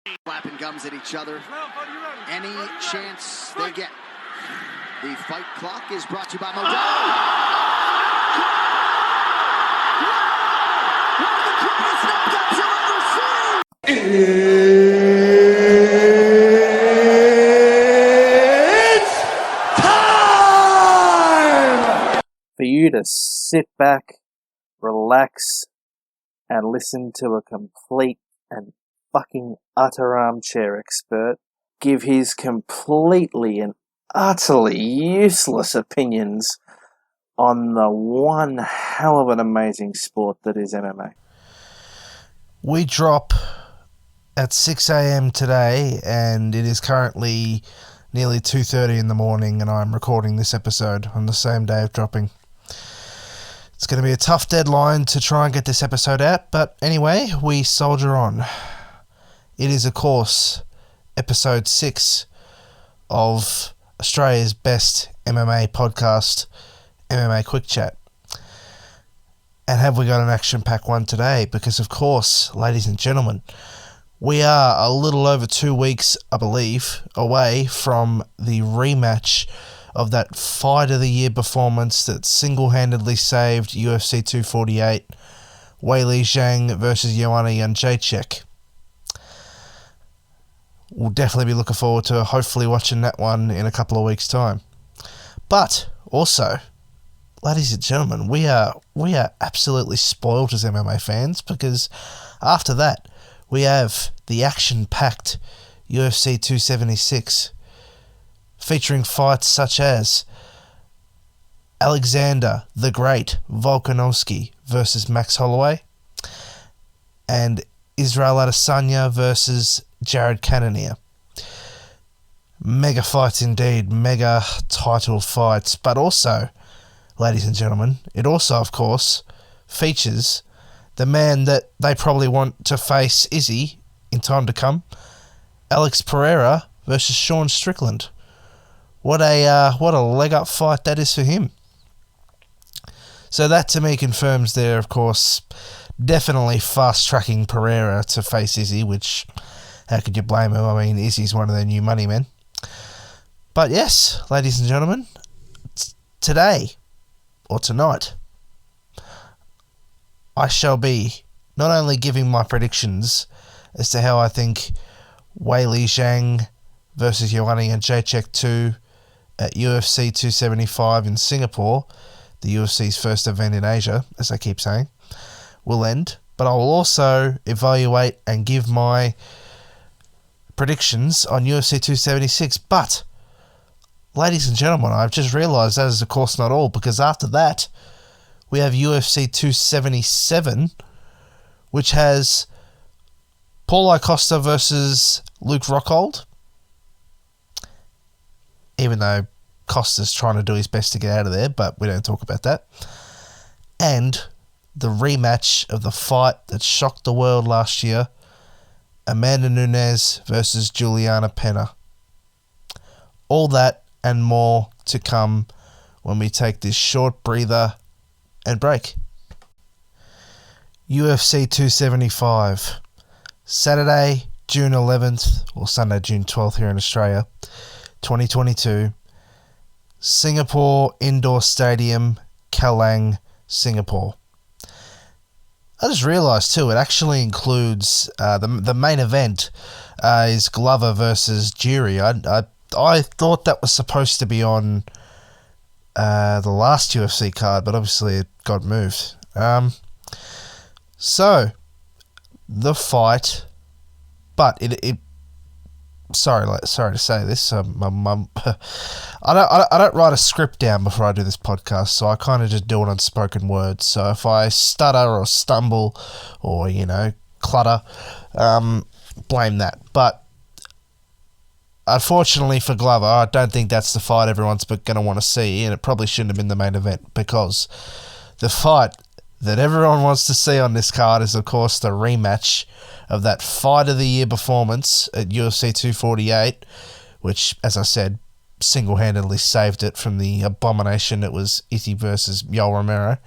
Slapping gums at each other. Any chance they get. The fight clock is brought to you by Modelo. One of the greatest knockouts you'll ever see. It's time for you to sit back, relax, and listen to a complete and fucking utter armchair expert give his completely and utterly useless opinions on the one hell of an amazing sport that is MMA. We drop at 6 a.m. today, and it is currently nearly 2:30 in the morning, and I'm recording this episode on the same day of dropping. It's going to be a tough deadline to try and get this episode out, but anyway, we soldier on. It is, of course, episode 6 of Australia's best MMA podcast, MMA Quick Chat. And have we got an action-packed one today? Because, of course, ladies and gentlemen, we are a little over 2 weeks, I believe, away from the rematch of that fight of the year performance that single-handedly saved UFC 248, Weili Zhang versus Joanna Jędrzejczyk. We'll definitely be looking forward to hopefully watching that one in a couple of weeks' time. But also, ladies and gentlemen, we are absolutely spoiled as MMA fans, because after that we have the action-packed UFC 276 featuring fights such as Alexander the Great Volkanovski versus Max Holloway, and Israel Adesanya versus Jared Cannonier. Mega fights indeed, mega title fights, but also, ladies and gentlemen, it also, of course, features the man that they probably want to face Izzy in time to come, Alex Pereira versus Sean Strickland. What a leg up fight that is for him. So that to me confirms they're, of course, definitely fast-tracking Pereira to face Izzy, which, how could you blame him? I mean, Izzy's one of their new money men. But yes, ladies and gentlemen, today, or tonight, I shall be not only giving my predictions as to how I think Weili Zhang versus Joanna Jędrzejczyk 2 at UFC 275 in Singapore, the UFC's first event in Asia, as I keep saying, will end, but I will also evaluate and give my predictions on UFC 276. But, ladies and gentlemen, I've just realised that is of course not all, because after that we have UFC 277, which has Paulo Costa versus Luke Rockhold, even though Costa's trying to do his best to get out of there, but we don't talk about that. And the rematch of the fight that shocked the world last year, Amanda Nunes versus Julianna Pena. All that and more to come when we take this short breather and break. UFC 275, Saturday, June 11th, or Sunday, June 12th here in Australia, 2022, Singapore Indoor Stadium, Kallang, Singapore. I just realised too, it actually includes the main event is Glover versus Jury. I thought that was supposed to be on the last UFC card, but obviously it got moved. So the fight, but it sorry to say this. I don't write a script down before I do this podcast, so I kind of just do it on spoken words. So if I stutter or stumble or clutter, blame that. But unfortunately for Glover, I don't think that's the fight everyone's going to want to see, and it probably shouldn't have been the main event, because the fight that everyone wants to see on this card is, of course, the rematch of that fight of the year performance at UFC 248, which, as I said, single-handedly saved it from the abomination that was Izzy versus Yoel Romero.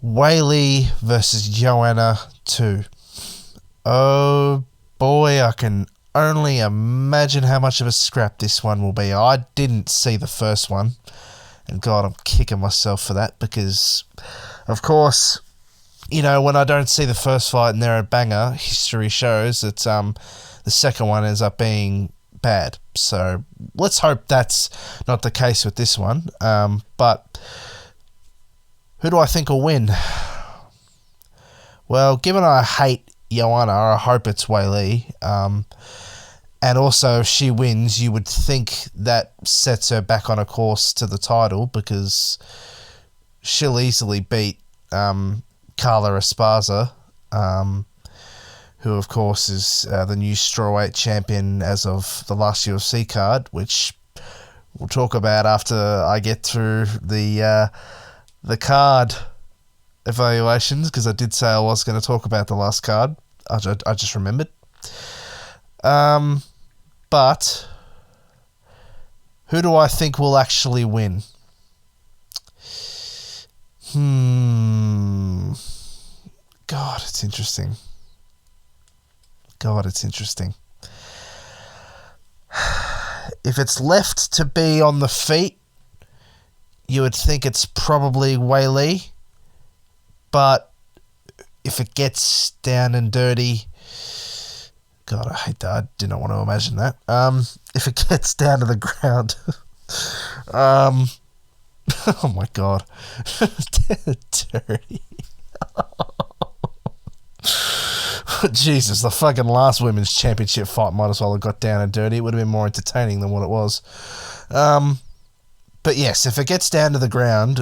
Weili versus Joanna 2. Oh boy, I can only imagine how much of a scrap this one will be. I didn't see the first one, and God, I'm kicking myself for that because, of course, you know, when I don't see the first fight and they're a banger, history shows that the second one ends up being bad. So let's hope that's not the case with this one. But who do I think will win? Well, given I hate Joanna, I hope it's Weili. And also, if she wins, you would think that sets her back on a course to the title because she'll easily beat Carla Esparza, who, of course, is the new strawweight champion as of the last UFC card, which we'll talk about after I get through the card evaluations, because I did say I was going to talk about the last card. I just remembered. But who do I think will actually win? God, it's interesting. If it's left to be on the feet, you would think it's probably Weili. But if it gets down and dirty, God, I hate that. I do not want to imagine that. If it gets down to the ground, oh my God, dirty. Jesus, the fucking last women's championship fight might as well have got down and dirty. It would have been more entertaining than what it was. But yes, if it gets down to the ground,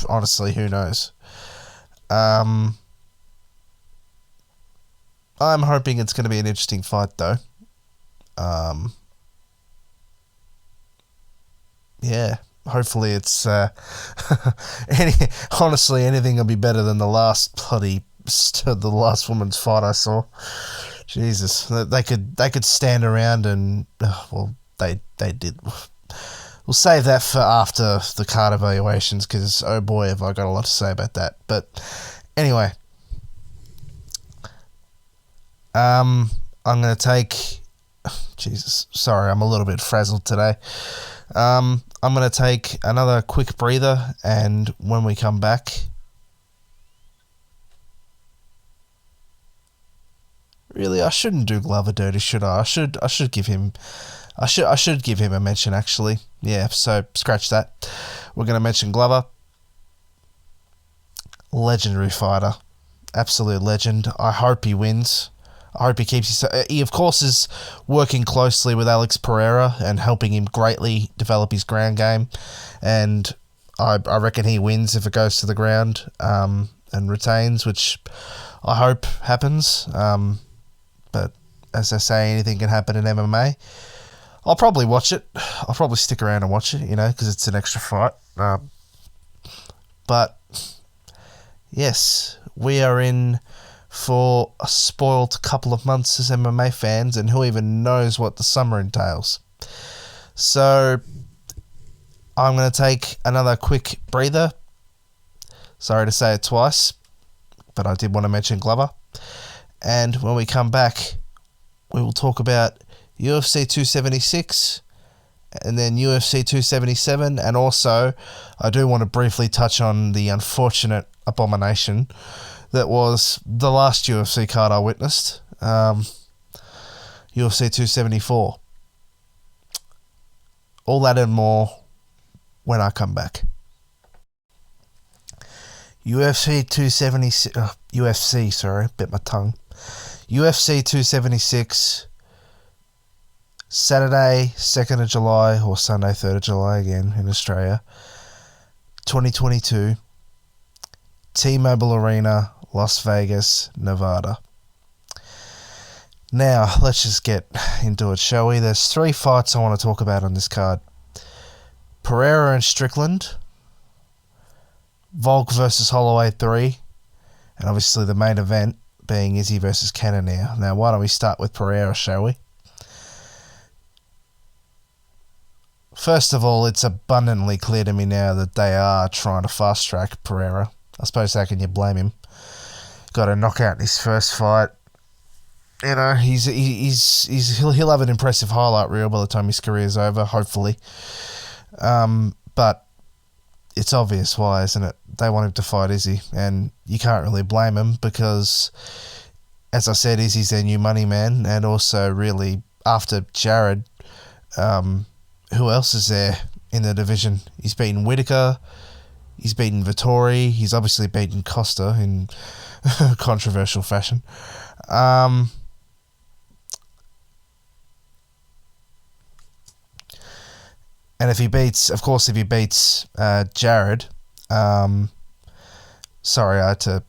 honestly, who knows? I'm hoping it's going to be an interesting fight, though. Yeah, hopefully it's honestly, anything will be better than the last woman's fight I saw. Jesus, they could stand around and well, they did. We'll save that for after the card evaluations because oh boy, have I got a lot to say about that. But anyway, I'm going to take... Jesus, sorry, I'm a little bit frazzled today. I'm going to take another quick breather, and when we come back... Really, I shouldn't do Glover dirty, should I? I should give him... I should give him a mention, actually. Yeah, so scratch that. We're going to mention Glover. Legendary fighter. Absolute legend. I hope he wins. I hope he keeps his... He, of course, is working closely with Alex Pereira and helping him greatly develop his ground game. And I reckon he wins if it goes to the ground and retains, which I hope happens. But as I say, anything can happen in MMA. I'll probably watch it. I'll probably stick around and watch it, you know, because it's an extra fight. But, yes, we are in for a spoiled couple of months as MMA fans, and who even knows what the summer entails. So, I'm going to take another quick breather. Sorry to say it twice, but I did want to mention Glover. And when we come back, we will talk about UFC 276 and then UFC 277, and also I do want to briefly touch on the unfortunate abomination that was the last UFC card I witnessed, UFC 274. All that and more when I come back. UFC 276, UFC, sorry, bit my tongue. UFC 276, Saturday, 2nd of July, or Sunday, 3rd of July again in Australia, 2022, T-Mobile Arena, Las Vegas, Nevada. Now, let's just get into it, shall we? There's 3 fights I want to talk about on this card. Pereira and Strickland, Volk versus Holloway 3, and obviously the main event being Izzy versus Cannonier. Now, why don't we start with Pereira, shall we? First of all, it's abundantly clear to me now that they are trying to fast-track Pereira. I suppose how can you blame him? Got a knockout in his first fight. You know, he'll have an impressive highlight reel by the time his career's over, hopefully. But it's obvious why, isn't it? They want him to fight Izzy, and you can't really blame him because, as I said, Izzy's their new money man, and also really after Jared, who else is there in the division? He's beaten Whitaker, he's beaten Vettori, he's obviously beaten Costa in controversial fashion. And if he beats Jared, sorry, I had to,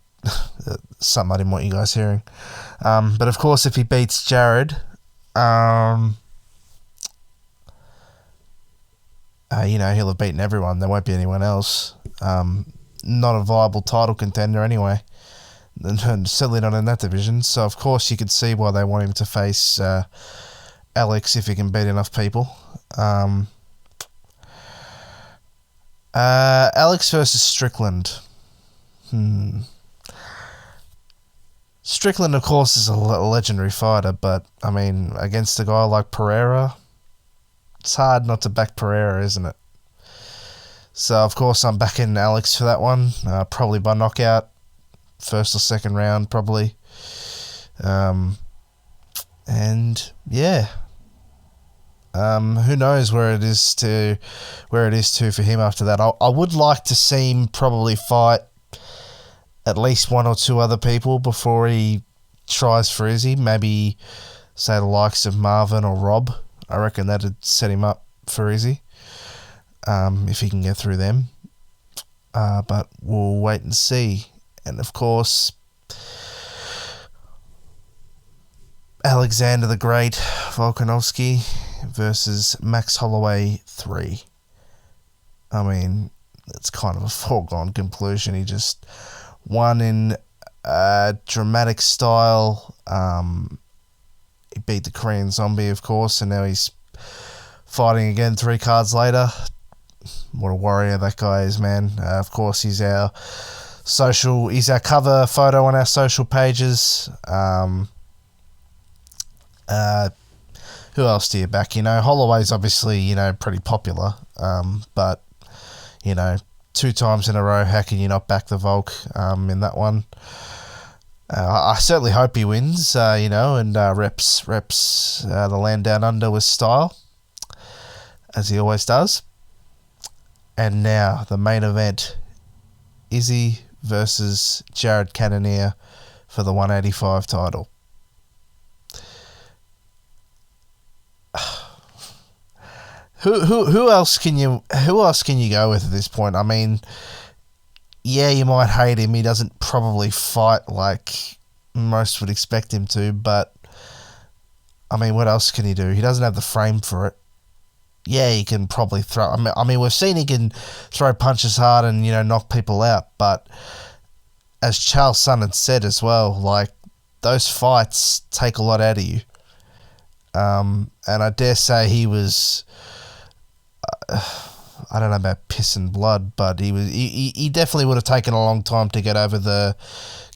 something I didn't want you guys hearing. But of course, if he beats Jared, he'll have beaten everyone. There won't be anyone else. Not a viable title contender anyway. And certainly not in that division. So, of course, you could see why they want him to face Alex if he can beat enough people. Alex versus Strickland. Strickland, of course, is a legendary fighter, but, I mean, against a guy like Pereira, it's hard not to back Pereira, isn't it? So, of course, I'm backing Alex for that one, probably by knockout, first or second round, probably. And, yeah. Who knows where it is to for him after that. I would like to see him probably fight at least one or two other people before he tries for Izzy. Maybe say the likes of Marvin or Rob. I reckon that'd set him up for Izzy, if he can get through them. But we'll wait and see. And of course, Alexander the Great, Volkanovski versus Max Holloway 3. I mean, it's kind of a foregone conclusion. He just won in dramatic style. He beat the Korean Zombie, of course, and now he's fighting again 3 cards later. What a warrior that guy is, man. Of course, he's our cover photo on our social pages. Who else do you back? Holloway's obviously, pretty popular. But, 2 times in a row, how can you not back the Volk in that one? I certainly hope he wins, and reps the land down under with style, as he always does. And now, the main event, Izzy versus Jared Cannonier for the 185 title. Who else can you go with at this point? I mean, yeah, you might hate him. He doesn't probably fight like most would expect him to, but I mean, what else can he do? He doesn't have the frame for it. Yeah, he can probably throw. I mean, we've seen he can throw punches hard and knock people out, but as Charles Sonnen said as well, like those fights take a lot out of you. And I dare say he was. I don't know about piss and blood, but he definitely would have taken a long time to get over the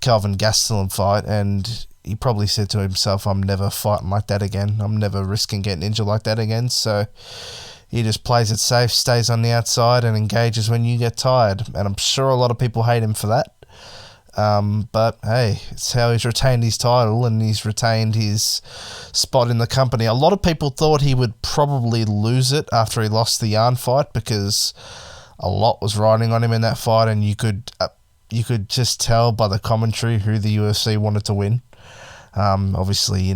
Kelvin Gastelum fight, and he probably said to himself, I'm never fighting like that again. I'm never risking getting injured like that again. So he just plays it safe, stays on the outside, and engages when you get tired. And I'm sure a lot of people hate him for that. But hey, it's how he's retained his title and he's retained his spot in the company. A lot of people thought he would probably lose it after he lost the Yarn fight because a lot was riding on him in that fight, and you could just tell by the commentary who the UFC wanted to win. Obviously,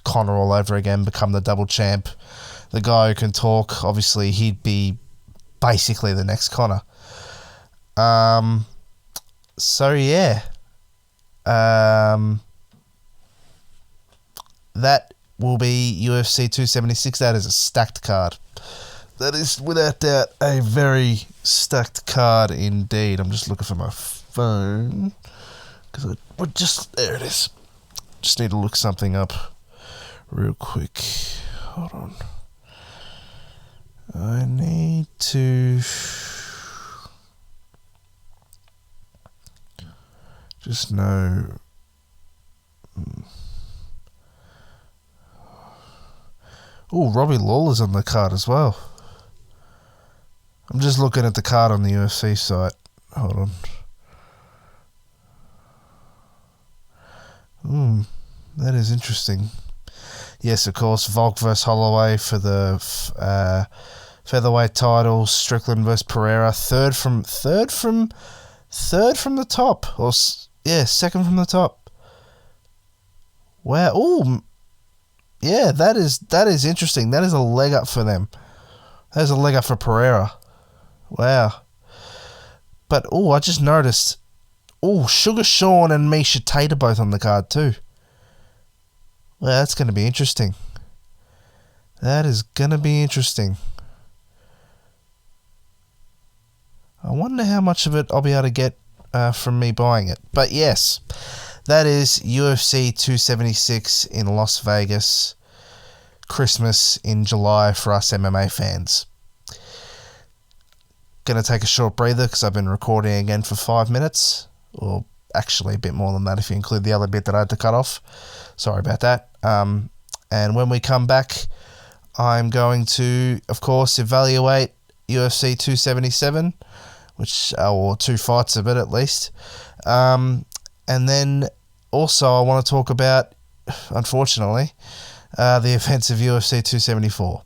Conor all over again, become the double champ. The guy who can talk, obviously he'd be basically the next Conor. So yeah, that will be UFC 276. That is a stacked card. That is without doubt a very stacked card indeed. I'm just looking for my phone because there it is. Just need to look something up real quick. Hold on. I need to. Just know. Oh, Robbie Lawler's on the card as well. I'm just looking at the card on the UFC site. Hold on. That is interesting. Yes, of course, Volk versus Holloway for the featherweight title. Strickland versus Pereira. Third from the top, second from the top. Wow. Oh, yeah, that is interesting. That is a leg up for them. That is a leg up for Pereira. Wow. But I just noticed. Sugar Sean and Misha Tate are both on the card too. Well, that's going to be interesting. That is going to be interesting. I wonder how much of it I'll be able to get from me buying it. But yes, that is UFC 276 in Las Vegas. Christmas in July for us MMA fans. Going to take a short breather because I've been recording again for 5 minutes. Or actually a bit more than that if you include the other bit that I had to cut off. Sorry about that. And when we come back, I'm going to, of course, evaluate UFC 277, or 2 fights of it at least. And then also I want to talk about, unfortunately, the events of UFC 274.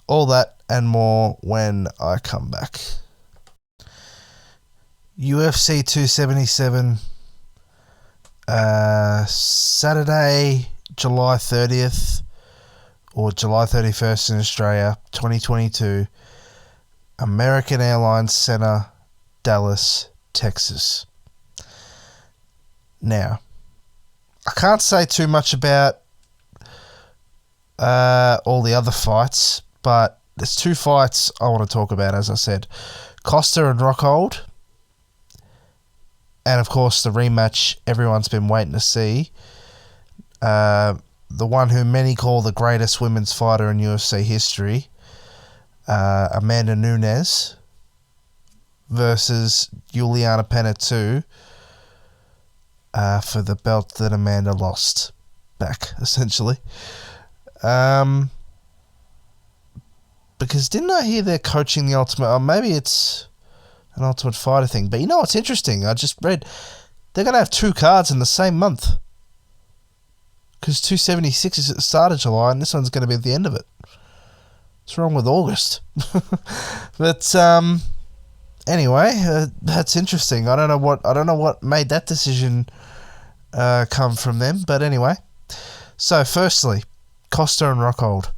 All that and more when I come back. UFC 277, Saturday, July 30th, or July 31st in Australia, 2022, American Airlines Center, Dallas, Texas. Now, I can't say too much about all the other fights, but there's 2 fights I want to talk about, as I said. Costa and Rockhold. And, of course, the rematch everyone's been waiting to see. The one who many call the greatest women's fighter in UFC history, Amanda Nunes, versus Julianna Pena II, for the belt that Amanda lost back, essentially. Because didn't I hear they're coaching the Ultimate... maybe it's an Ultimate Fighter thing. But you know what's interesting? I just read they're going to have 2 cards in the same month. Because 276 is at the start of July and this one's going to be at the end of it. What's wrong with August? But anyway, that's interesting. I don't know what made that decision come from them. But anyway. So firstly, Costa and Rockhold.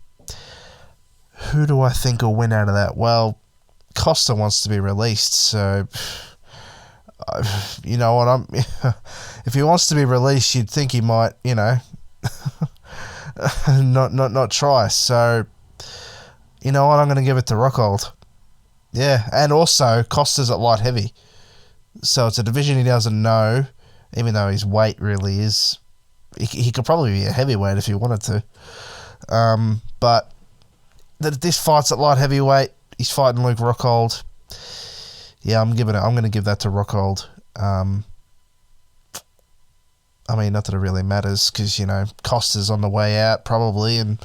Who do I think will win out of that? Well, Costa wants to be released, so you know what, if he wants to be released, you'd think he might, not try. So, you know what, I'm going to give it to Rockhold. Yeah, and also Costa's at light heavy, so it's a division he doesn't know, even though his weight really is. He could probably be a heavyweight if he wanted to, but this fight's at light heavyweight. He's fighting Luke Rockhold. Yeah, I'm going to give that to Rockhold. I mean, not that it really matters because, Costa's on the way out probably and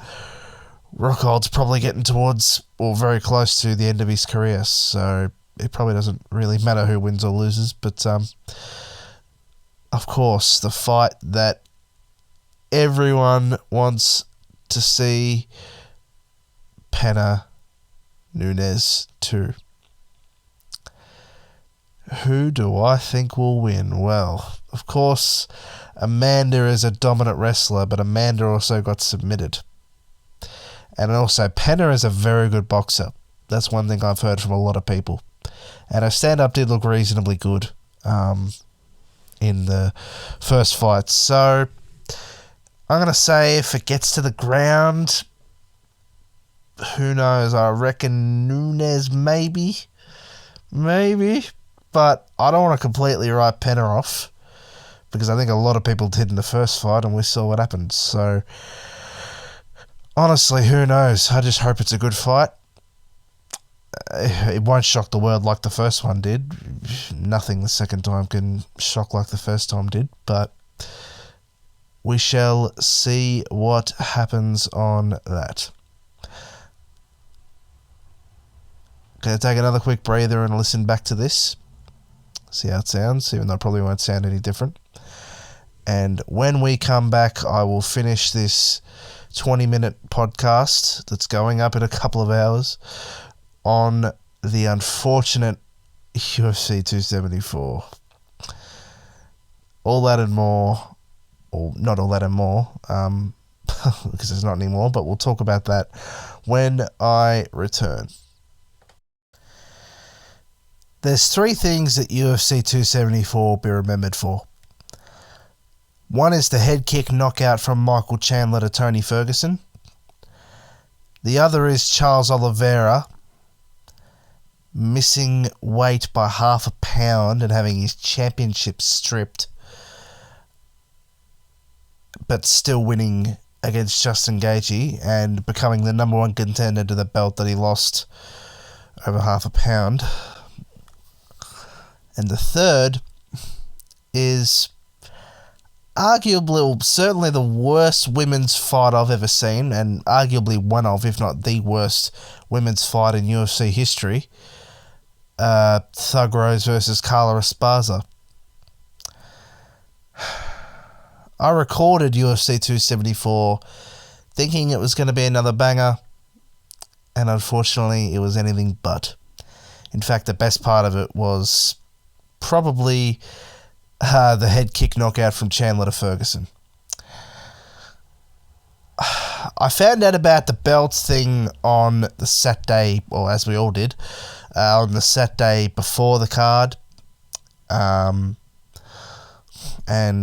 Rockhold's probably getting towards or very close to the end of his career. So it probably doesn't really matter who wins or loses. But, of course, the fight that everyone wants to see, Pena Nunes 2. Who do I think will win? Well, of course, Amanda is a dominant wrestler, but Amanda also got submitted. And also, Pena is a very good boxer. That's one thing I've heard from a lot of people. And her stand-up did look reasonably good in the first fight. So, I'm going to say if it gets to the ground, who knows? I reckon Nunes maybe. But I don't want to completely write Pena off because I think a lot of people did in the first fight and we saw what happened. So, honestly, who knows? I just hope it's a good fight. It won't shock the world like the first one did. Nothing the second time can shock like the first time did. But we shall see what happens on that. Gonna take another quick breather and listen back to this. See how it sounds, even though it probably won't sound any different. And when we come back, I will finish this 20-minute podcast that's going up in a couple of hours on the unfortunate UFC 274. All that and more, or not all that and more, because it's not anymore, but we'll talk about that when I return. There's three things that UFC 274 will be remembered for. One is the head kick knockout from Michael Chandler to Tony Ferguson. The other is Charles Oliveira missing weight by half a pound and having his championship stripped, but still winning against Justin Gaethje and becoming the number one contender to the belt that he lost over half a pound. And the third is arguably, certainly the worst women's fight I've ever seen, and arguably one of, if not the worst, women's fight in UFC history. Thug Rose versus Carla Esparza. I recorded UFC 274 thinking it was going to be another banger, and unfortunately it was anything but. In fact, the best part of it was probably the head kick knockout from Chandler to Ferguson. I found out about the belts thing on the Saturday, or as we all did, on the Saturday before the card. And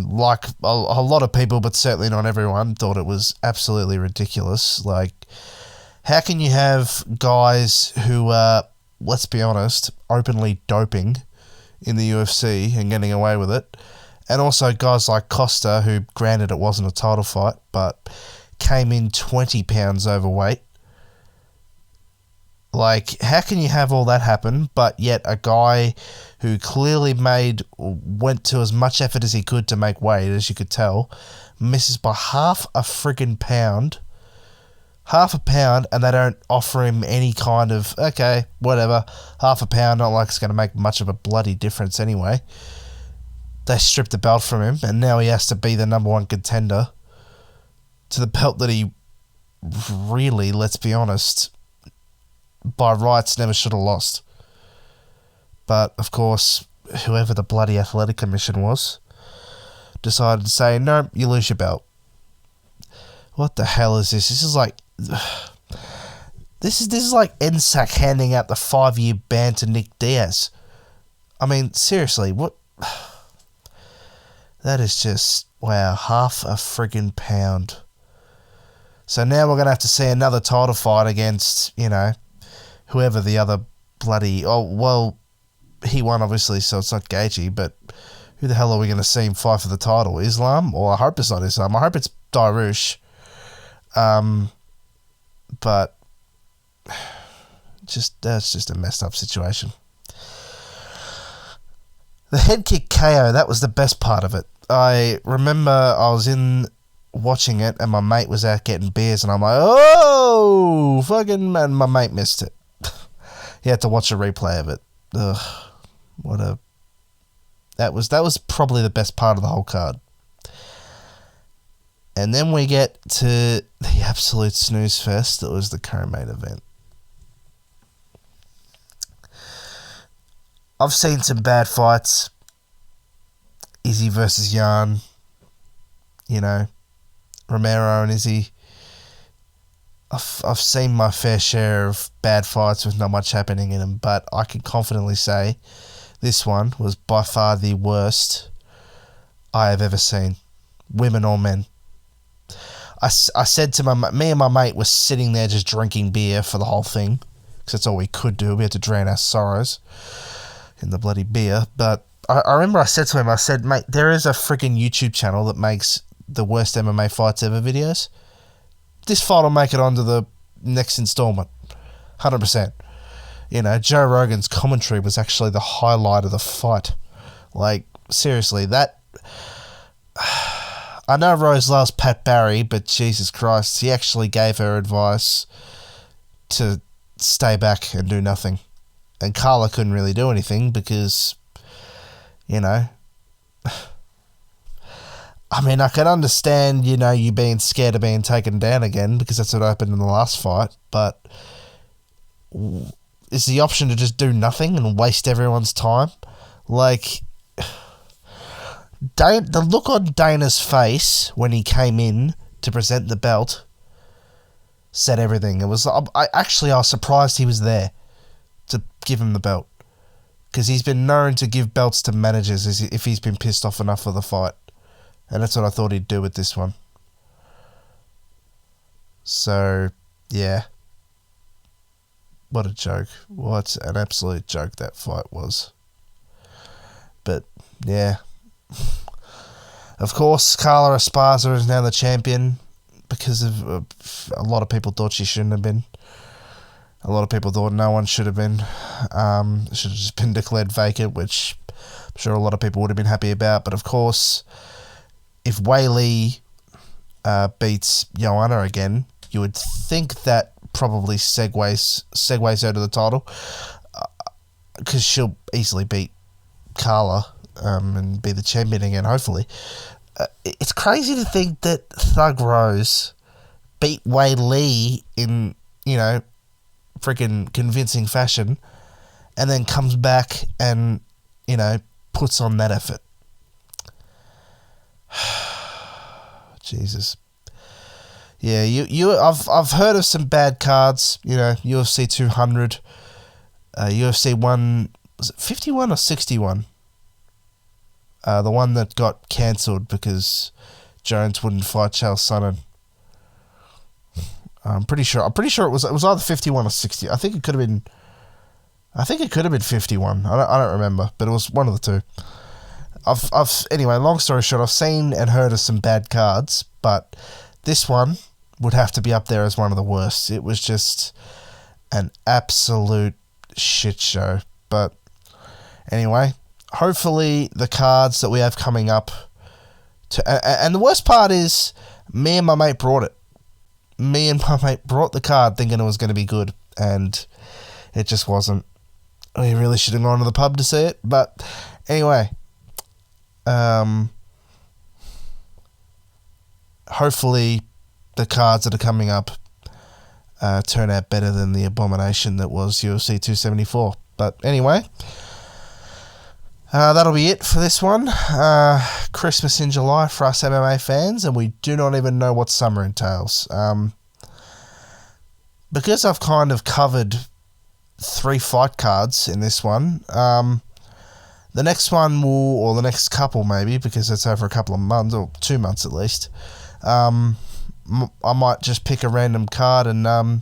like a lot of people, but certainly not everyone, thought it was absolutely ridiculous. Like, how can you have guys who are, let's be honest, openly doping in the UFC and getting away with it, and also guys like Costa, who, granted it wasn't a title fight, but came in 20 pounds overweight. Like, how can you have all that happen, but yet a guy who clearly went to as much effort as he could to make weight, as you could tell, misses by half a friggin' pound, and they don't offer him any kind of, okay, whatever, half a pound, not like it's going to make much of a bloody difference anyway. They stripped the belt from him, and now he has to be the number one contender to the belt that he really, let's be honest, by rights never should have lost. But, of course, whoever the bloody athletic commission was decided to say, no, you lose your belt. What the hell is this? This is like... This is like NSAC handing out the 5-year ban to Nick Diaz. I mean, seriously, what... That is just... Wow, half a friggin' pound. So now we're going to have to see another title fight against, you know, whoever the other bloody... Oh, well, he won, obviously, so it's not Gaethje, but who the hell are we going to see him fight for the title? Islam? Or I hope it's not Islam. I hope it's Dairush. But that's just a messed up situation. The head kick KO, that was the best part of it. I remember I was in watching it and my mate was out getting beers and I'm like, oh, fucking man, my mate missed it. He had to watch a replay of it. Ugh, that was probably the best part of the whole card. And then we get to the absolute snooze fest that was the co-main event. I've seen some bad fights. Izzy versus Jan. You know, Romero and Izzy. I've seen my fair share of bad fights with not much happening in them, but I can confidently say this one was by far the worst I have ever seen. Women or men. I said to me and my mate were sitting there just drinking beer for the whole thing, because that's all we could do. We had to drown our sorrows in the bloody beer. But I remember I said to him, I said, mate, there is a freaking YouTube channel that makes the worst MMA fights ever videos. This fight will make it onto the next installment. 100%. You know, Joe Rogan's commentary was actually the highlight of the fight. Like, seriously, that... I know Rose loves Pat Barry, but Jesus Christ, he actually gave her advice to stay back and do nothing. And Carla couldn't really do anything because, you know, I mean, I can understand, you know, you being scared of being taken down again because that's what happened in the last fight, but is the option to just do nothing and waste everyone's time? Like, the look on Dana's face when he came in to present the belt said everything. It was, I was surprised he was there to give him the belt, because he's been known to give belts to managers if he's been pissed off enough with the fight, and that's what I thought he'd do with this one. So, yeah. What a joke. What an absolute joke that fight was. But, yeah. Of course, Carla Esparza is now the champion because of a lot of people thought she shouldn't have been. A lot of people thought no one should have been. Should have just been declared vacant, which I'm sure a lot of people would have been happy about. But, of course, if Weili beats Joanna again, you would think that probably segues her to the title, because she'll easily beat Carla and be the champion again, hopefully. It's crazy to think that Thug Rose beat Weili in, you know, freaking convincing fashion, and then comes back and, you know, puts on that effort. Jesus. Yeah, I've heard of some bad cards, you know, UFC 200, UFC 1, was it 51 or 61? The one that got cancelled because Jones wouldn't fight Chael Sonnen. I'm pretty sure it was either 51 or 60. I think it could have been 51. I don't remember, but it was one of the two. Anyway, long story short, I've seen and heard of some bad cards, but this one would have to be up there as one of the worst. It was just an absolute shit show. But anyway, hopefully the cards that we have coming up, and the worst part is, me and my mate brought it. Me and my mate brought the card thinking it was going to be good, and it just wasn't. We really should have gone to the pub to see it. But anyway, hopefully the cards that are coming up turn out better than the abomination that was UFC 274. But anyway, that'll be it for this one. Christmas in July for us MMA fans, and we do not even know what summer entails. Because I've kind of covered 3 fight cards in this one, the next one or the next couple maybe, because it's over a couple of months, or 2 months at least, I might just pick a random card and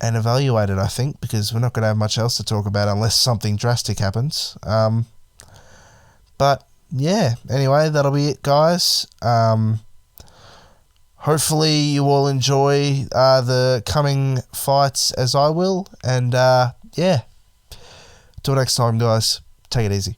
evaluate it, I think, because we're not going to have much else to talk about unless something drastic happens. But yeah, anyway, that'll be it, guys. Hopefully you all enjoy the coming fights as I will, and yeah, till next time, guys, take it easy.